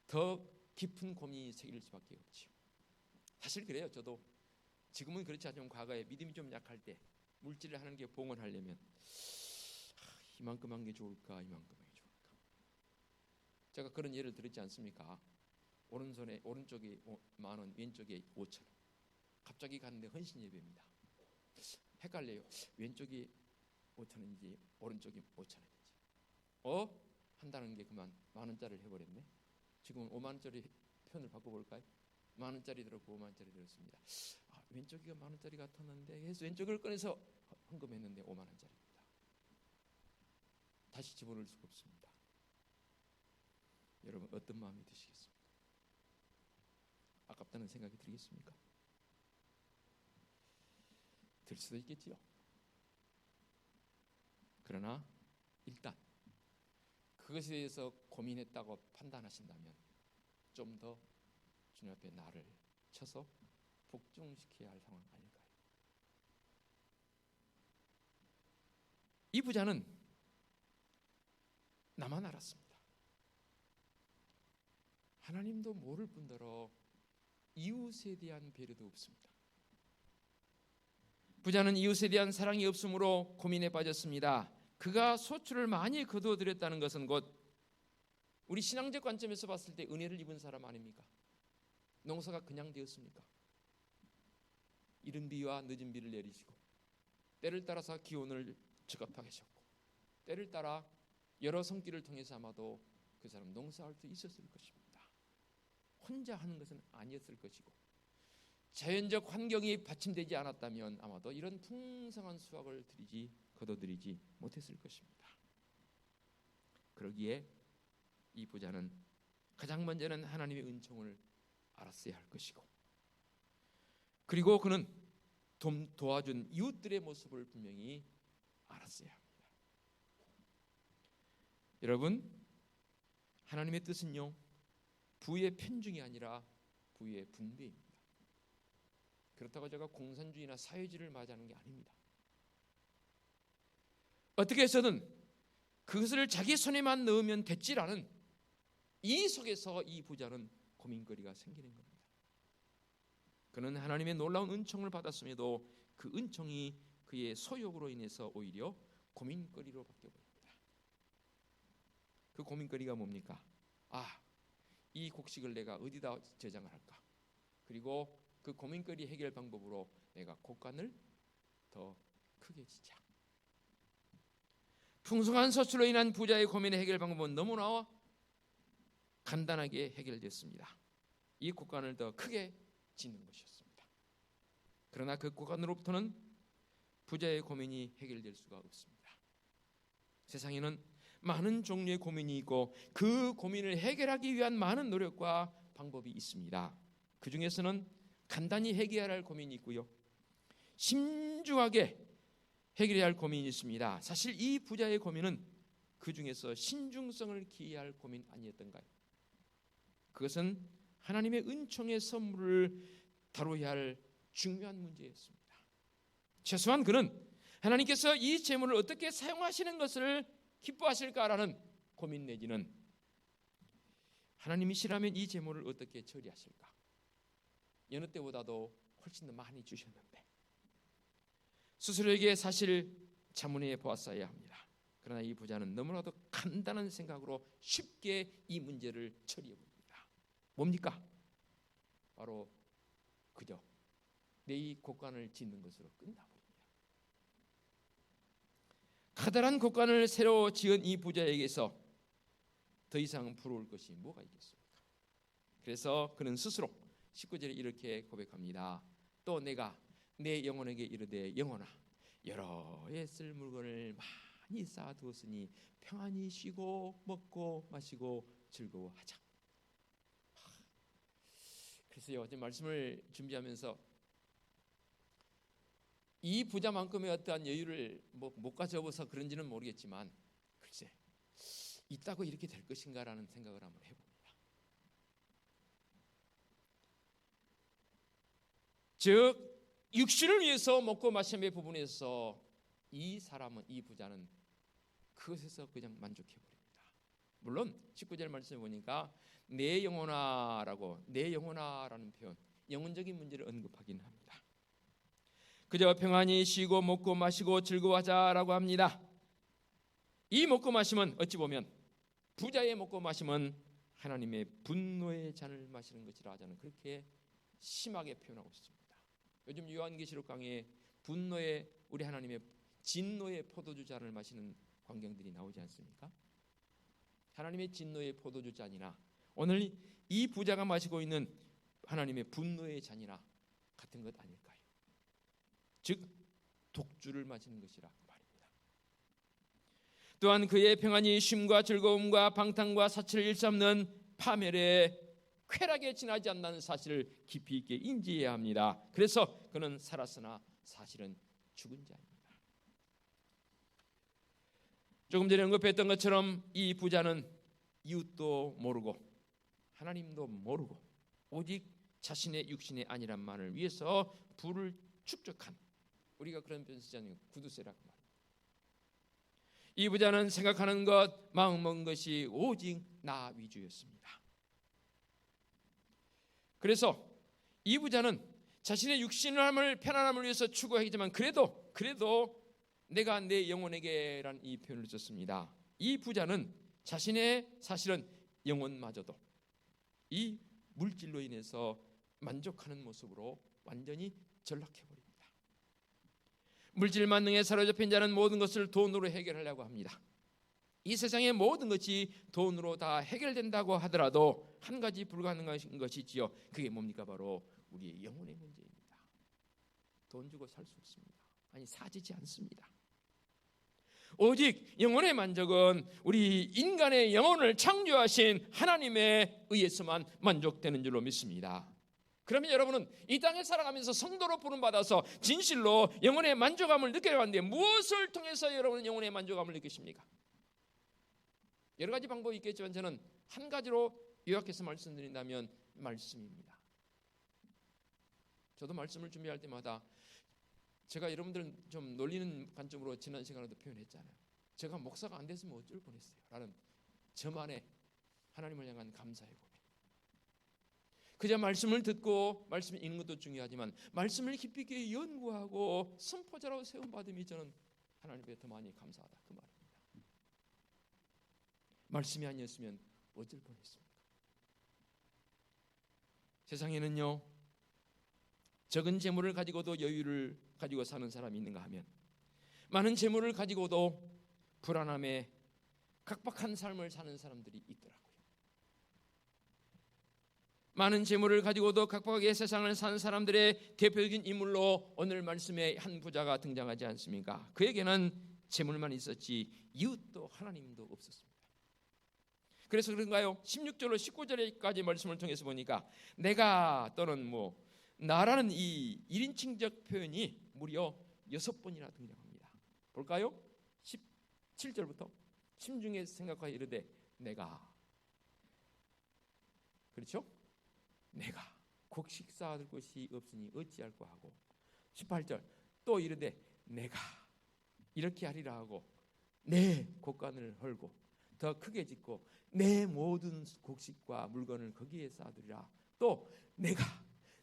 더 깊은 고민이 생길 수밖에 없죠. 사실 그래요. 저도 지금은 그렇지 않지만 과거에 믿음이 좀 약할 때 물질을 하는 게 봉헌하려면 이만큼 한 게 좋을까, 이만큼 한 게 좋을까. 제가 그런 예를 들었지 않습니까? 오른쪽에 10,000원, 왼쪽에 5,000원. 갑자기 갔는데 헌신 예배입니다. 헷갈려요. 왼쪽이 5,000원인지 오른쪽이 5,000원인지. 한다는 게 그만 10,000원짜리를 해버렸네. 지금 50,000원짜리 편을 바꿔볼까요? 10,000원짜리 들었고 50,000원짜리 들었습니다. 왼쪽이가 10,000원짜리 같았는데 해서 왼쪽을 꺼내서 헌금했는데 50,000원짜리입니다. 다시 집어넣을 수가 없습니다. 여러분 어떤 마음이 드시겠습니까? 아깝다는 생각이 들겠습니까? 들 수도 있겠지요. 그러나 일단 그것에 대해서 고민했다고 판단하신다면 좀 더 주님 앞에 나를 쳐서 복종시켜야 할 상황 아닐까요? 이 부자는 나만 알았습니다. 하나님도 모를 뿐더러 이웃에 대한 배려도 없습니다. 부자는 이웃에 대한 사랑이 없으므로 고민에 빠졌습니다. 그가 소출을 많이 거두어들였다는 것은 곧 우리 신앙적 관점에서 봤을 때 은혜를 입은 사람 아닙니까? 농사가 그냥 되었습니까? 이른 비와 늦은 비를 내리시고 때를 따라서 기온을 적합하게 하셨고 때를 따라 여러 손길을 통해서 아마도 그 사람 농사할 수 있었을 것입니다. 혼자 하는 것은 아니었을 것이고 자연적 환경이 받침되지 않았다면 아마도 이런 풍성한 수확을 거둬들이지 못했을 것입니다. 그러기에 이 부자는 가장 먼저는 하나님의 은총을 알았어야 할 것이고 그리고 그는 도와준 이웃들의 모습을 분명히 알았어야 합니다. 여러분, 하나님의 뜻은요 부의 편중이 아니라 부의 분배입니다. 그렇다고 제가 공산주의나 사회주의를 맞이하는 게 아닙니다. 어떻게 해서든 그것을 자기 손에만 넣으면 됐지라는 이 속에서 이 부자는 고민거리가 생기는 겁니다. 그는 하나님의 놀라운 은총을 받았음에도 그 은총이 그의 소욕으로 인해서 오히려 고민거리로 바뀌어버립니다. 그 고민거리가 뭡니까? 이 곡식을 내가 어디다 저장을 할까? 그리고 그 고민거리 해결 방법으로 내가 곡간을 더 크게 짓자. 풍성한 소출로 인한 부자의 고민의 해결 방법은 너무나 간단하게 해결됐습니다. 이 곡간을 더 크게 짓는 것이었습니다. 그러나 그 곡간으로부터는 부자의 고민이 해결될 수가 없습니다. 세상에는 많은 종류의 고민이 있고 그 고민을 해결하기 위한 많은 노력과 방법이 있습니다. 그 중에서는 간단히 해결해야 할 고민이 있고요, 신중하게 해결해야 할 고민이 있습니다. 사실 이 부자의 고민은 그 중에서 신중성을 기해야 할 고민 아니었던가요? 그것은 하나님의 은총의 선물을 다뤄야 할 중요한 문제였습니다. 최소한 그는 하나님께서 이 재물을 어떻게 사용하시는 것을 기뻐하실까라는 고민 내지는 하나님이시라면 이 재물을 어떻게 처리하실까? 여느 때보다도 훨씬 더 많이 주셨는데 스스로에게 사실 자문해 보았어야 합니다. 그러나 이 부자는 너무나도 간단한 생각으로 쉽게 이 문제를 처리해 봅니다. 뭡니까? 바로 그저 내 이 곡간을 짓는 것으로 끝나버립니다. 커다란 곡간을 새로 지은 이 부자에게서 더 이상 부러울 것이 뭐가 있겠습니까? 그래서 그는 스스로 19절에 이렇게 고백합니다. 또 내가 내 영혼에게 이르되 영혼아 여러 해 쓸 물건을 많이 쌓아두었으니 평안히 쉬고 먹고 마시고 즐거워하자. 그래서요, 어제 말씀을 준비하면서 이 부자만큼의 어떠한 여유를 못 가져서 그런지는 모르겠지만 글쎄 있다고 이렇게 될 것인가라는 생각을 한번 해봅니다. 즉 육신을 위해서 먹고 마심의 부분에서 이 부자는 그것에서 그냥 만족해버립니다. 물론 19절 말씀에 보니까 내 영혼아라는 표현, 영혼적인 문제를 언급하긴 합니다. 그저 평안히 쉬고 먹고 마시고 즐거워하자라고 합니다. 이 먹고 마심은 어찌 보면 부자의 먹고 마심은 하나님의 분노의 잔을 마시는 것이라 하자는 그렇게 심하게 표현하고 있습니다. 요즘 요한계시록 강의에 우리 하나님의 진노의 포도주 잔을 마시는 광경들이 나오지 않습니까? 하나님의 진노의 포도주 잔이나 오늘 이 부자가 마시고 있는 하나님의 분노의 잔이나 같은 것 아닐까요? 즉 독주를 마시는 것이라 말입니다. 또한 그의 평안이 쉼과 즐거움과 방탕과 사치를 일삼는 파멸의 쾌락에 지나지 않는 사실을 깊이 있게 인지해야 합니다. 그래서 그는 살았으나 사실은 죽은 자입니다. 조금 전에 언급했던 것처럼 이 부자는 이웃도 모르고 하나님도 모르고 오직 자신의 육신의 안일함만을 위해서 부를 축적한, 우리가 그런 표현 쓰지 않는 구두쇠라고 말합니다. 이 부자는 생각하는 것, 마음먹은 것이 오직 나 위주였습니다. 그래서 이 부자는 자신의 육신을 편안함을 위해서 추구하지만 그래도 내가 내 영혼에게란 이 표현을 썼습니다. 이 부자는 자신의 사실은 영혼마저도 이 물질로 인해서 만족하는 모습으로 완전히 전락해버립니다. 물질 만능에 사로잡힌 자는 모든 것을 돈으로 해결하려고 합니다. 이 세상의 모든 것이 돈으로 다 해결된다고 하더라도 한 가지 불가능한 것이지요. 그게 뭡니까? 바로 우리의 영혼의 문제입니다. 돈 주고 살 수 없습니다. 아니, 사지지 않습니다. 오직 영혼의 만족은 우리 인간의 영혼을 창조하신 하나님에 의해서만 만족되는 줄로 믿습니다. 그러면 여러분은 이 땅에 살아가면서 성도로 부름받아서 진실로 영혼의 만족감을 느끼려 하는데 무엇을 통해서 여러분은 영혼의 만족감을 느끼십니까? 여러 가지 방법이 있겠지만 저는 한 가지로 요약해서 말씀드린다면 말씀입니다. 저도 말씀을 준비할 때마다 제가 여러분들 좀 놀리는 관점으로 지난 시간에도 표현했잖아요. 제가 목사가 안 됐으면 어쩔 뻔했어요 라는 저만의 하나님을 향한 감사의 고백. 그저 말씀을 듣고 말씀을 읽는 것도 중요하지만 말씀을 깊이 있게 연구하고 선포자로 세움받음이 저는 하나님께 더 많이 감사하다 그 말입니다. 말씀이 아니었으면 어쩔 뻔했습니까? 세상에는요, 적은 재물을 가지고도 여유를 가지고 사는 사람이 있는가 하면 많은 재물을 가지고도 불안함에 각박한 삶을 사는 사람들이 있더라고요. 많은 재물을 가지고도 각박하게 세상을 사는 사람들의 대표적인 인물로 오늘 말씀에 한 부자가 등장하지 않습니까? 그에게는 재물만 있었지 이웃도 하나님도 없었습니다. 그래서 그런가요? 16절로 19절까지 말씀을 통해서 보니까 내가 또는 나라는 이 1인칭적 표현이 무려 6번이나 등장합니다. 볼까요? 17절부터 심중에 생각하여 이르되 내가, 그렇죠? 내가 곡식 쌓아둘 것이 없으니 어찌할꼬 하고 18절 또 이르되 내가 이렇게 하리라 하고 내 곡간을 헐고 더 크게 짓고 내 모든 곡식과 물건을 거기에 쌓아두리라. 또 내가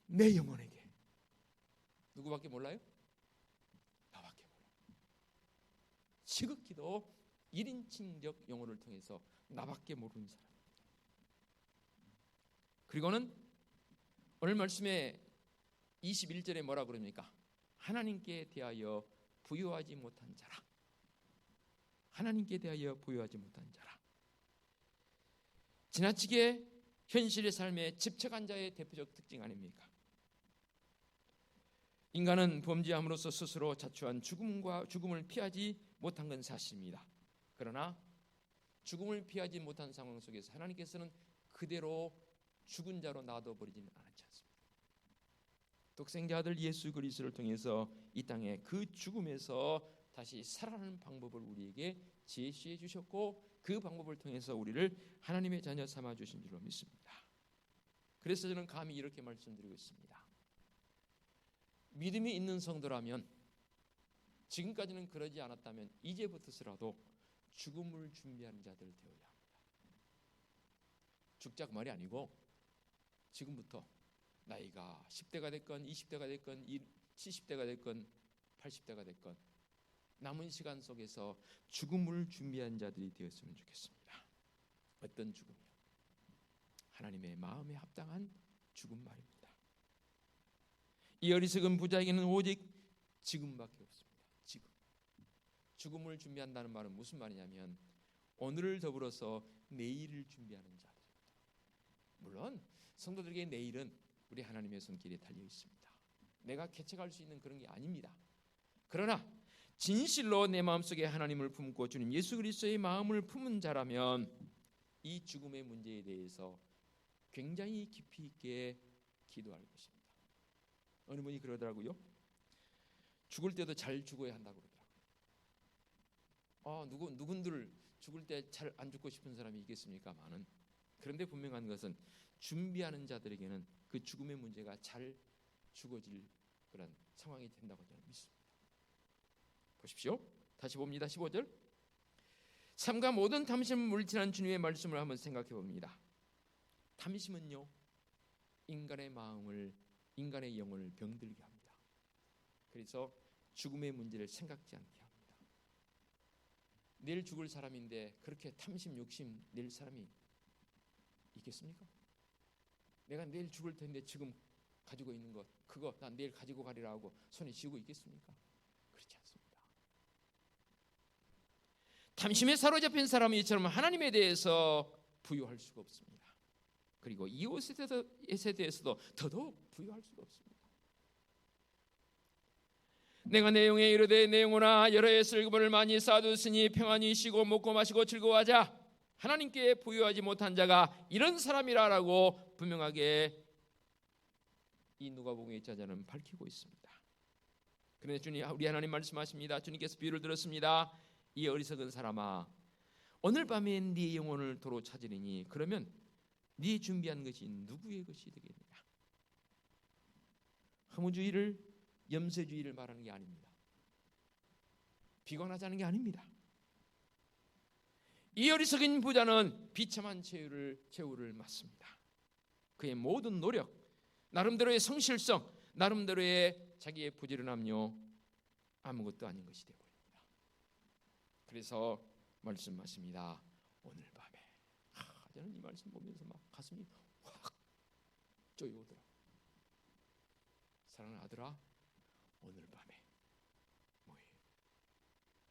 내 영혼에게, 누구밖에 몰라요? 나밖에 몰라요. 지극히도 1인칭적 영혼을 통해서 나밖에 모르는 사람입니다. 그리고는 오늘 말씀에 21절에 뭐라 그럽니까? 하나님께 대하여 부유하지 못한 자라. 하나님께 대하여 부유하지 못한 자라. 지나치게 현실의 삶에 집착한 자의 대표적 특징 아닙니까? 인간은 범죄함으로써 스스로 자초한 죽음을 피하지 못한 건 사실입니다. 그러나 죽음을 피하지 못한 상황 속에서 하나님께서는 그대로 죽은 자로 놔둬버리지는 않았지 않습니까? 독생자 아들 예수 그리스도를 통해서 이 땅에 그 죽음에서 다시 살아나는 방법을 우리에게 제시해 주셨고 그 방법을 통해서 우리를 하나님의 자녀 삼아 주신 줄로 믿습니다. 그래서 저는 감히 이렇게 말씀드리고 있습니다. 믿음이 있는 성도라면, 지금까지는 그러지 않았다면 이제부터서라도 죽음을 준비하는 자들 되어야 합니다. 죽자고 말이 아니고 지금부터 나이가 10대가 됐건 20대가 됐건 70대가 됐건 80대가 됐건 남은 시간 속에서 죽음을 준비한 자들이 되었으면 좋겠습니다. 어떤 죽음이요? 하나님의 마음에 합당한 죽음 말입니다. 이 어리석은 부자에게는 오직 지금밖에 없습니다. 지금. 죽음을 준비한다는 말은 무슨 말이냐면 오늘을 더불어서 내일을 준비하는 자들입니다. 물론 성도들에게 내일은 우리 하나님의 손길에 달려 있습니다. 내가 개척할 수 있는 그런 게 아닙니다. 그러나 진실로 내 마음속에 하나님을 품고 주님 예수 그리스도의 마음을 품은 자라면 이 죽음의 문제에 대해서 굉장히 깊이 있게 기도할 것입니다. 어느 분이 그러더라고요. 죽을 때도 잘 죽어야 한다고 그러더라고요. 누군들 죽을 때 잘 안 죽고 싶은 사람이 있겠습니까만은, 그런데 분명한 것은 준비하는 자들에게는 그 죽음의 문제가 잘 죽어질 그런 상황이 된다고 저는 믿습니다. 보십시오. 다시 봅니다. 15절. 삶과 모든 탐심을 물리치는 주님의 말씀을 한번 생각해 봅니다. 탐심은요, 인간의 마음을, 인간의 영혼을 병들게 합니다. 그래서 죽음의 문제를 생각지 않게 합니다. 내일 죽을 사람인데 그렇게 탐심, 욕심 낼 사람이 있겠습니까? 내가 내일 죽을 텐데 지금 가지고 있는 것, 그거 난 내일 가지고 가리라 하고 손에 쥐고 있겠습니까? 그렇지 않습니다. 탐심에 사로잡힌 사람이 이처럼 하나님에 대해서 부유할 수가 없습니다. 그리고 이웃에 대해서도 더더욱 부유할 수가 없습니다. 내가 내 영에 이르되 내 영혼아 여러의 슬픔을 많이 쌓아두으니 평안히 쉬고 먹고 마시고 즐거워하자. 하나님께 부유하지 못한 자가 이런 사람이라라고 분명하게 이 누가복음의 저자는 밝히고 있습니다. 그런데 주님, 우리 하나님 말씀하십니다. 주님께서 비유를 들었습니다. 이 어리석은 사람아, 오늘 밤에 네 영혼을 도로 찾으리니 그러면 네 준비한 것이 누구의 것이 되겠느냐? 허무주의를, 염세주의를 말하는 게 아닙니다. 비관하자는 게 아닙니다. 이 어리석은 부자는 비참한 최후를 맞습니다. 그의 모든 노력, 나름대로의 성실성, 나름대로의 자기의 부지런함요 아무것도 아닌 것이 되어버립니다. 그래서 말씀하십니다. 오늘 밤에 저는 이 말씀 보면서 막 가슴이 확 쪼여오더라고요. 사랑하는 아들아, 오늘 밤에 뭐해?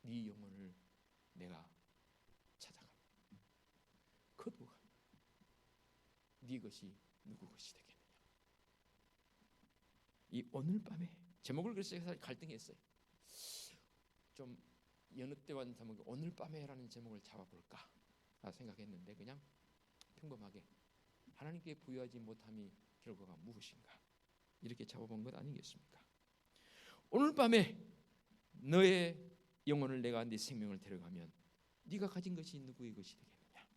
네 영혼을 내가 찾아갑니다. 거두어가 네 것이 누구 것이 되겠느냐? 이 오늘 밤에 제목을 그래서 갈등했어요. 좀 여느 때와는 제목이 오늘 밤에라는 제목을 잡아볼까 생각했는데 그냥 평범하게 하나님께 부여하지 못함이 결과가 무엇인가 이렇게 잡아본 것 아니겠습니까? 오늘 밤에 너의 영혼을 내가 네 생명을 데려가면 네가 가진 것이 누구의 것이 되겠느냐?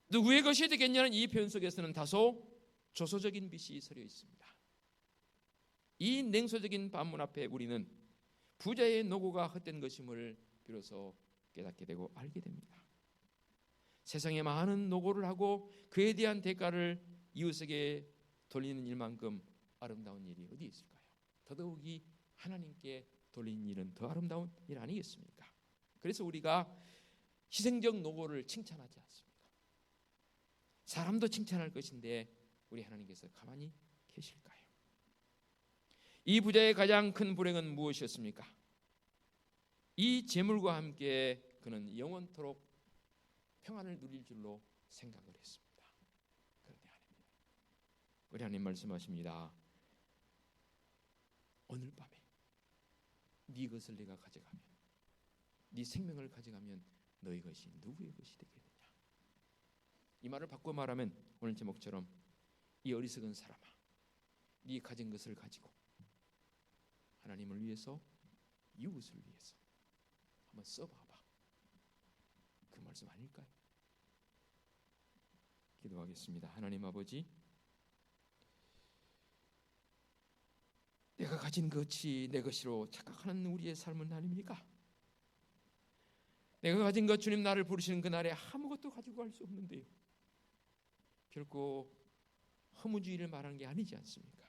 누구의 것이 되겠냐는 이 표현 속에서는 다소 조소적인 빛이 서려 있습니다. 이 냉소적인 반문 앞에 우리는 부자의 노고가 헛된 것임을 비로소 깨닫게 되고 알게 됩니다. 세상에 많은 노고를 하고 그에 대한 대가를 이웃에게 돌리는 일만큼 아름다운 일이 어디 있을까요? 더더욱이 하나님께 돌리는 일은 더 아름다운 일 아니겠습니까? 그래서 우리가 희생적 노고를 칭찬하지 않습니까? 사람도 칭찬할 것인데 우리 하나님께서 가만히 계실까요? 이 부자의 가장 큰 불행은 무엇이었습니까? 이 재물과 함께 그는 영원토록 평안을 누릴 줄로 생각을 했습니다. 그런데 아닙니다. 우리 하나님 말씀하십니다. 오늘 밤에 네 것을 내가 가져가면, 네 생명을 가져가면 너희 것이 누구의 것이 되겠느냐? 이 말을 바꿔 말하면 오늘 제목처럼 이 어리석은 사람아, 네 가진 것을 가지고 하나님을 위해서, 이웃을 위해서 한번 써봐봐. 그 말씀 아닐까요? 기도하겠습니다. 하나님 아버지, 내가 가진 것이 내 것이로 착각하는 우리의 삶은 아닙니까? 내가 가진 것, 주님 나를 부르시는 그날에 아무것도 가지고 갈 수 없는데요, 결코 허무주의를 말하는 게 아니지 않습니까?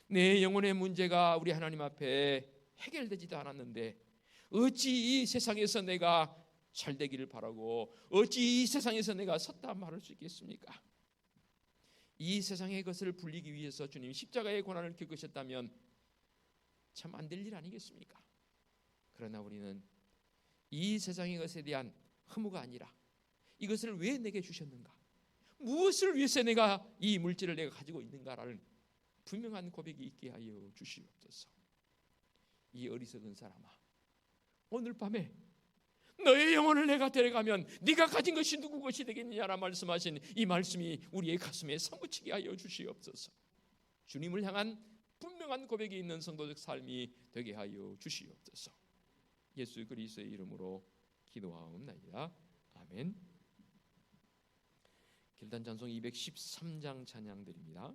내 영혼의 문제가 우리 하나님 앞에 해결되지도 않았는데 어찌 이 세상에서 내가 잘 되기를 바라고 어찌 이 세상에서 내가 섰다 말할 수 있겠습니까? 이 세상의 것을 불리기 위해서 주님 십자가의 고난을 겪으셨다면 참 안 될 일 아니겠습니까? 그러나 우리는 이 세상의 것에 대한 허무가 아니라 이것을 왜 내게 주셨는가? 무엇을 위해서 내가 이 물질을 내가 가지고 있는가라는 분명한 고백이 있게 하여 주시옵소서. 이 어리석은 사람아, 오늘 밤에 너의 영혼을 내가 데려가면 네가 가진 것이 누구 것이 되겠느냐라 말씀하신 이 말씀이 우리의 가슴에 사무치게 하여 주시옵소서. 주님을 향한 분명한 고백이 있는 성도적 삶이 되게 하여 주시옵소서. 예수 그리스도의 이름으로 기도하옵나이다. 아멘. 길단 찬송 213장 찬양드립니다.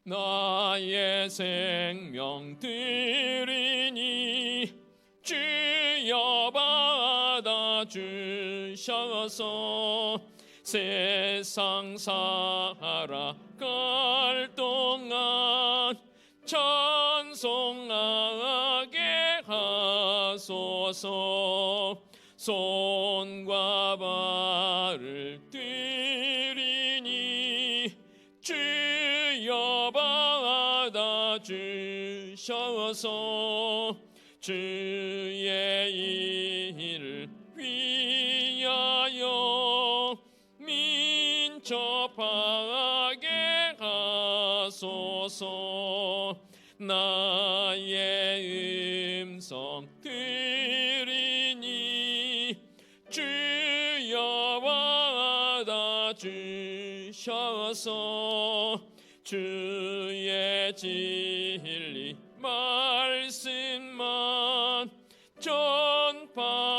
나의 생명 드리니 주여 받아주셔서 세상 살아갈 동안 찬송하게 하소서. 손과 발을 드리니 주여 받아주셔서 주의 일을 위하여 민첩하게 하소서. 나의 음성 들으니 주여 받아주셔서 주의 진리 말씀만 전파하게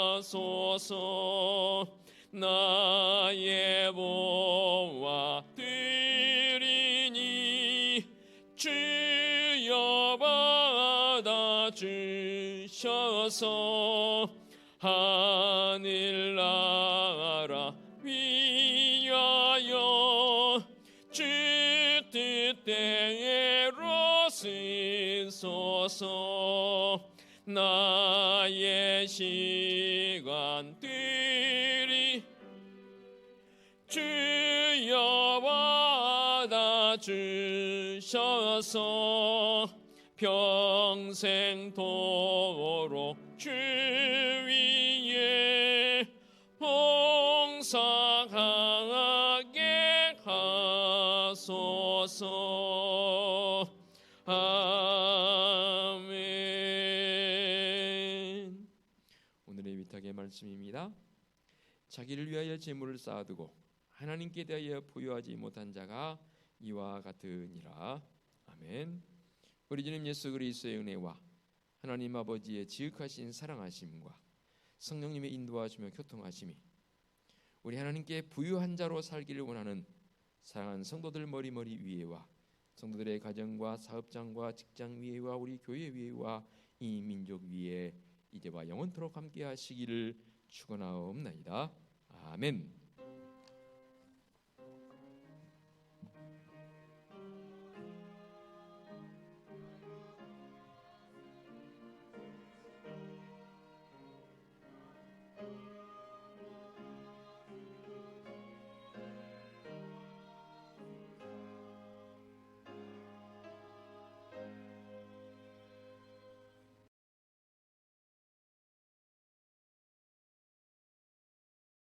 하소서. 나의 보화 드리니 주여 받아주셔서 하늘나라 위하여 주 뜻대로 쓰소서. 나의 시간들이 주여 받아주셔서 평생도록 주 위에 봉사하게 하소서. 아멘. 오늘의 위탁의 말씀입니다. 자기를 위하여 재물을 쌓아두고 하나님께 대하여 부여하지 못한 자가 이와 같으니라. 아멘. 우리 주님 예수 그리스도의 은혜와 하나님 아버지의 지극하신 사랑하심과 성령님의 인도하시며 교통하심이 우리 하나님께 부유한 자로 살기를 원하는 사랑하는 성도들 머리머리 위에와 성도들의 가정과 사업장과 직장 위에와 우리 교회 위에와 이 민족 위에 이제와 영원토록 함께 하시기를 축원하옵나이다. 아멘.